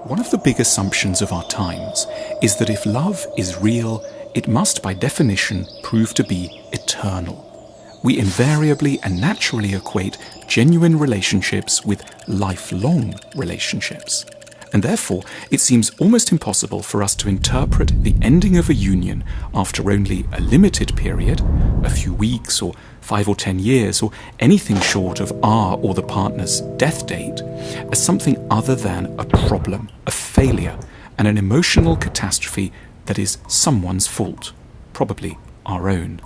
One of the big assumptions of our times is that if love is real, it must by definition prove to be eternal. We invariably and naturally equate genuine relationships with lifelong relationships. And therefore, it seems almost impossible for us to interpret the ending of a union after only a limited period, a few weeks or 5 or 10 years, or anything short of our or the partner's death date, as something other than a problem, a failure, and an emotional catastrophe that is someone's fault, probably our own.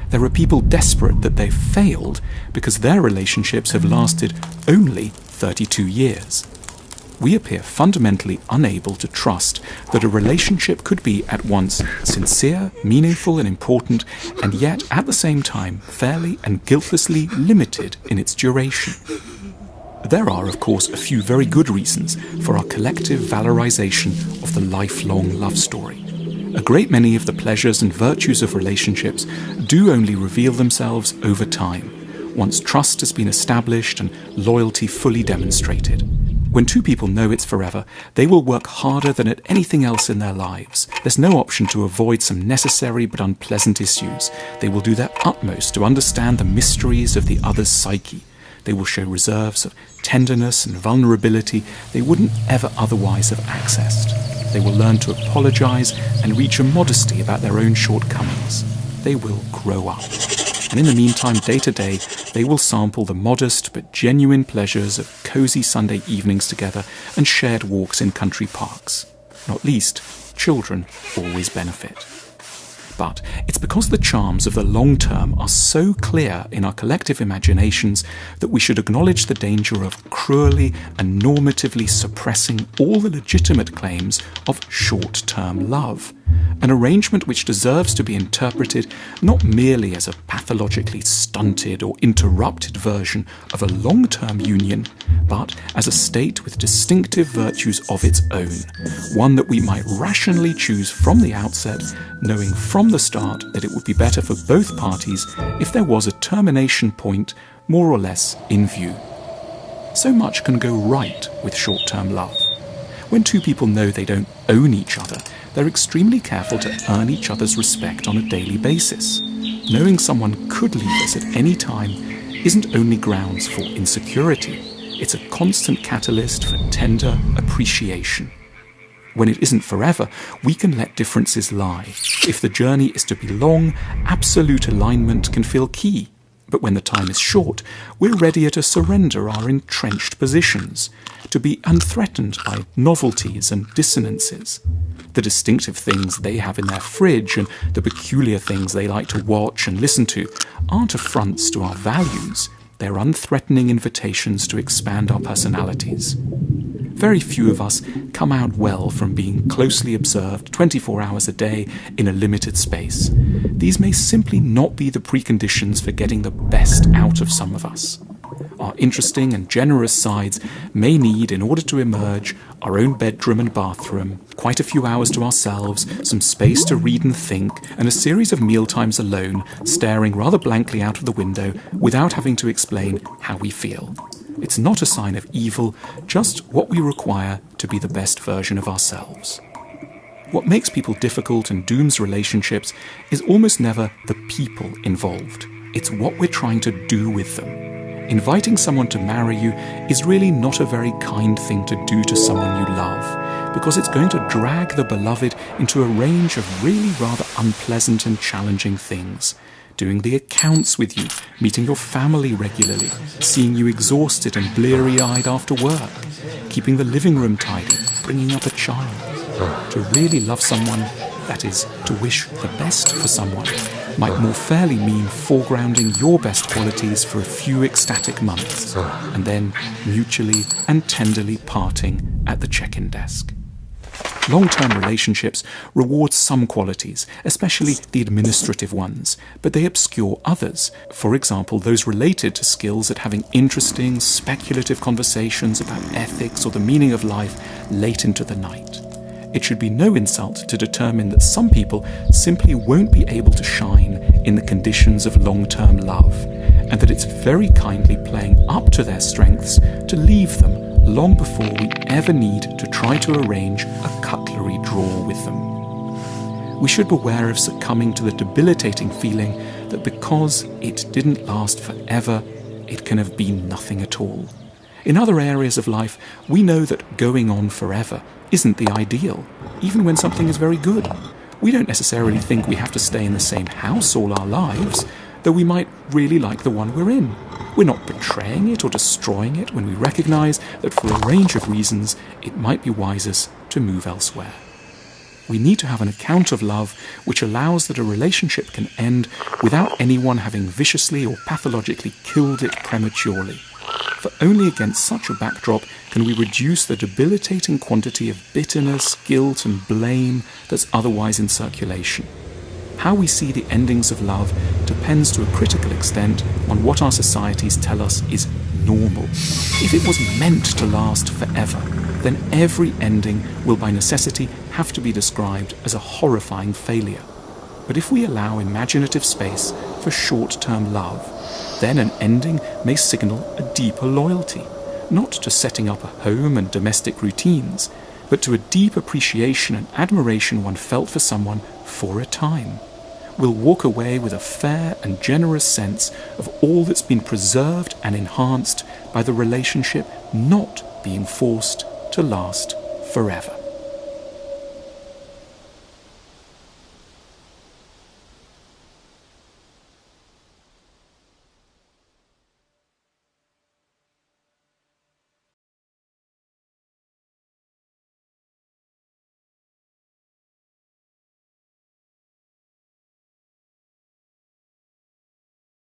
There are people desperate that they've failed because their relationships have lasted only 32 years. We appear fundamentally unable to trust that a relationship could be at once sincere, meaningful and important, and yet at the same time fairly and guiltlessly limited in its duration. There are, of course, a few very good reasons for our collective valorization of the lifelong love story. A great many of the pleasures and virtues of relationships do only reveal themselves over time, once trust has been established and loyalty fully demonstrated. When two people know it's forever, they will work harder than at anything else in their lives. There's no option to avoid some necessary but unpleasant issues. They will do their utmost to understand the mysteries of the other's psyche. They will show reserves of tenderness and vulnerability they wouldn't ever otherwise have accessed. They will learn to apologize and reach a modesty about their own shortcomings. They will grow up. And in the meantime, day to day, they will sample the modest but genuine pleasures of cozy Sunday evenings together and shared walks in country parks. Not least, children always benefit. But it's because the charms of the long term are so clear in our collective imaginations that we should acknowledge the danger of cruelly and normatively suppressing all the legitimate claims of short-term love. An arrangement which deserves to be interpreted not merely as a pathologically stunted or interrupted version of a long-term union, but as a state with distinctive virtues of its own, one that we might rationally choose from the outset, knowing from the start that it would be better for both parties if there was a termination point more or less in view. So much can go right with short-term love. When two people know they don't own each other, they're extremely careful to earn each other's respect on a daily basis. Knowing someone could leave us at any time isn't only grounds for insecurity, it's a constant catalyst for tender appreciation. When it isn't forever, we can let differences lie. If the journey is to be long, absolute alignment can feel key. But when the time is short, we're readier to surrender our entrenched positions, to be unthreatened by novelties and dissonances. The distinctive things they have in their fridge and the peculiar things they like to watch and listen to aren't affronts to our values, they're unthreatening invitations to expand our personalities. Very few of us come out well from being closely observed 24 hours a day in a limited space. These may simply not be the preconditions for getting the best out of some of us. Our interesting and generous sides may need, in order to emerge, our own bedroom and bathroom, quite a few hours to ourselves, some space to read and think, and a series of mealtimes alone, staring rather blankly out of the window without having to explain how we feel. It's not a sign of evil, just what we require to be the best version of ourselves. What makes people difficult and dooms relationships is almost never the people involved. It's what we're trying to do with them. Inviting someone to marry you is really not a very kind thing to do to someone you love, because it's going to drag the beloved into a range of really rather unpleasant and challenging things. Doing the accounts with you, meeting your family regularly, seeing you exhausted and bleary-eyed after work, keeping the living room tidy, bringing up a child. To really love someone, that is, to wish the best for someone, might more fairly mean foregrounding your best qualities for a few ecstatic months, and then mutually and tenderly parting at the check-in desk. Long-term relationships reward some qualities, especially the administrative ones, but they obscure others. For example, those related to skills at having interesting, speculative conversations about ethics or the meaning of life late into the night. It should be no insult to determine that some people simply won't be able to shine in the conditions of long-term love, and that it's very kindly playing up to their strengths to leave them long before we ever need to try to arrange a cutlery drawer with them. We should beware of succumbing to the debilitating feeling that because it didn't last forever, it can have been nothing at all. In other areas of life, we know that going on forever isn't the ideal, even when something is very good. We don't necessarily think we have to stay in the same house all our lives, though we might really like the one we're in. We're not betraying it or destroying it when we recognise that for a range of reasons it might be wisest to move elsewhere. We need to have an account of love which allows that a relationship can end without anyone having viciously or pathologically killed it prematurely. For only against such a backdrop can we reduce the debilitating quantity of bitterness, guilt and blame that's otherwise in circulation. How we see the endings of love depends to a critical extent on what our societies tell us is normal. If it was meant to last forever, then every ending will by necessity have to be described as a horrifying failure. But if we allow imaginative space for short-term love, then an ending may signal a deeper loyalty, not to setting up a home and domestic routines, but to a deep appreciation and admiration one felt for someone for a time. We'll walk away with a fair and generous sense of all that's been preserved and enhanced by the relationship not being forced to last forever.